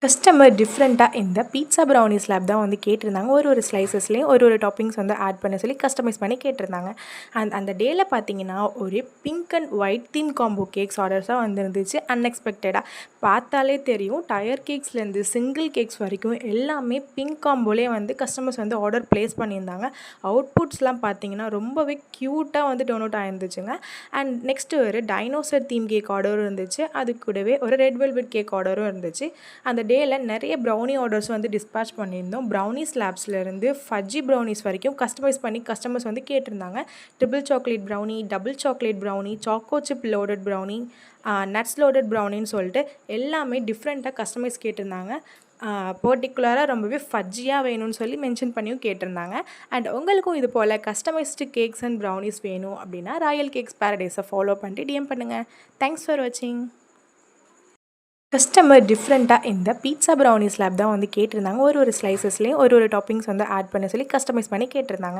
Customer டிஃப்ரெண்ட்டாக இந்த pizza brownies lab தான் வந்து கேட்டிருந்தாங்க. ஒரு ஸ்லைசஸ்லேயும் ஒரு டாப்பிங்ஸ் வந்து ஆட் பண்ண சொல்லி கஸ்டமைஸ் பண்ணி கேட்டிருந்தாங்க. அந்த டேல பார்த்தீங்கன்னா, ஒரு pink and white theme combo cakes ஆர்டர்ஸாக வந்துருந்துச்சு அன்எக்ஸ்பெக்டடாக. பார்த்தாலே தெரியும், டயர் கேக்ஸ்லேருந்து சிங்கிள் கேக்ஸ் வரைக்கும் எல்லாமே பிங்க் காம்போலே வந்து கஸ்டமர்ஸ் வந்து ஆர்டர் ப்ளேஸ் பண்ணியிருந்தாங்க. அவுட்புட்ஸ்லாம் பார்த்தீங்கன்னா ரொம்பவே க்யூட்டாக வந்து டர்ன் அவுட் ஆயிருந்துச்சுங்க. அண்ட் நெக்ஸ்ட்டு ஒரு டைனோசர் தீம் கேக் ஆர்டரும் இருந்துச்சு. அது கூடவே ஒரு ரெட் வெல்வெட் கேக் ஆர்டரும் இருந்துச்சு. அந்த டேல நிறைய ப்ரௌனி ஆர்டர்ஸ் வந்து டிஸ்பேட்ச் பண்ணியிருந்தோம். ப்ரௌனீஸ் லேப்ஸ்லேருந்து ஃபஜ்ஜி ப்ரௌனீஸ் வரைக்கும் கஸ்டமைஸ் பண்ணி கஸ்டமர்ஸ் வந்து கேட்டிருந்தாங்க. Triple chocolate brownie, double chocolate brownie, choco chip loaded brownie, nuts loaded ப்ரௌனின்னு சொல்லிட்டு எல்லாமே டிஃப்ரெண்ட்டாக கஸ்டமைஸ் கேட்டிருந்தாங்க. பர்டிகுலராக ரொம்பவே ஃபஜ்ஜியாக வேணும்னு சொல்லி மென்ஷன் பண்ணியும் கேட்டிருந்தாங்க. அண்ட் உங்களுக்கும் இது போல் கஸ்டமைஸ்டு கேக்ஸ் அண்ட் ப்ரௌனிஸ் வேணும் அப்படின்னா ராயல் கேக்ஸ் பேரடைஸை ஃபாலோ பண்ணிட்டு டிஎம் பண்ணுங்கள். தேங்க்ஸ் ஃபார் வாட்சிங். கஸ்டமர் டிஃப்ரெண்ட்டாக இந்த பீட்சா ப்ரௌனீஸ் லேப் தான் வந்து கேட்டிருந்தாங்க. ஒரு ஸ்லைசஸ்லேயும் ஒரு டாப்பிங்ஸ் வந்து ஆட் பண்ண சொல்லி கஸ்டமைஸ் பண்ணி கேட்டிருந்தாங்க.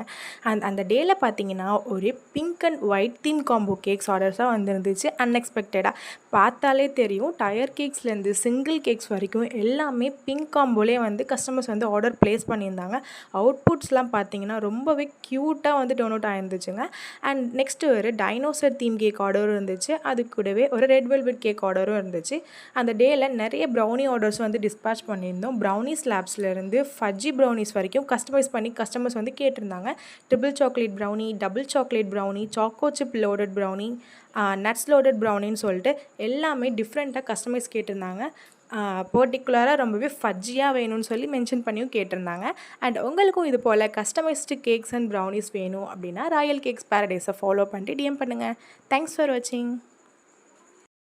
அந்த டேல பார்த்தீங்கன்னா, ஒரு pink and white theme combo cakes ஆர்டர்ஸாக வந்துருந்துச்சு அன்எக்ஸ்பெக்டடாக. பார்த்தாலே தெரியும், டயர் கேக்ஸ்லேருந்து சிங்கிள் கேக்ஸ் வரைக்கும் எல்லாமே பிங்க் காம்போலே வந்து கஸ்டமர்ஸ் வந்து ஆர்டர் ப்ளேஸ் பண்ணியிருந்தாங்க. அவுட்புட்ஸ்லாம் பார்த்தீங்கன்னா ரொம்பவே க்யூட்டாக வந்து டர்ன் அவுட் ஆயிருந்துச்சுங்க. அண்ட் நெக்ஸ்ட்டு ஒரு டைனோசர் தீம் கேக் ஆர்டரும் இருந்துச்சு. அது கூடவே ஒரு ரெட் வெல்வெட் கேக் ஆர்டரும் இருந்துச்சு. அந்த டேல நிறைய ப்ரௌனி ஆர்டர்ஸ் வந்து டிஸ்பேட்ச் பண்ணியிருந்தோம். ப்ரௌனீஸ் லேப்ஸ்லேருந்து ஃபஜ்ஜி ப்ரௌனீஸ் வரைக்கும் கஸ்டமைஸ் பண்ணி கஸ்டமர்ஸ் வந்து கேட்டிருந்தாங்க. Triple chocolate brownie, double chocolate brownie, choco chip loaded brownie, nuts loaded ப்ரௌனின்னு சொல்லிட்டு எல்லாமே டிஃப்ரெண்ட்டாக கஸ்டமைஸ் கேட்டிருந்தாங்க. பர்டிகுலராக ரொம்பவே ஃபஜ்ஜியாக வேணும்னு சொல்லி மென்ஷன் பண்ணியும் கேட்டிருந்தாங்க. அண்ட் உங்களுக்கும் இது போல் கஸ்டமைஸ்டு கேக்ஸ் அண்ட் ப்ரௌனிஸ் வேணும் அப்படின்னா ராயல் கேக்ஸ் பேரடைஸை ஃபாலோ பண்ணிட்டு டிஎம் பண்ணுங்கள். தேங்க்ஸ் ஃபார் வாட்சிங்.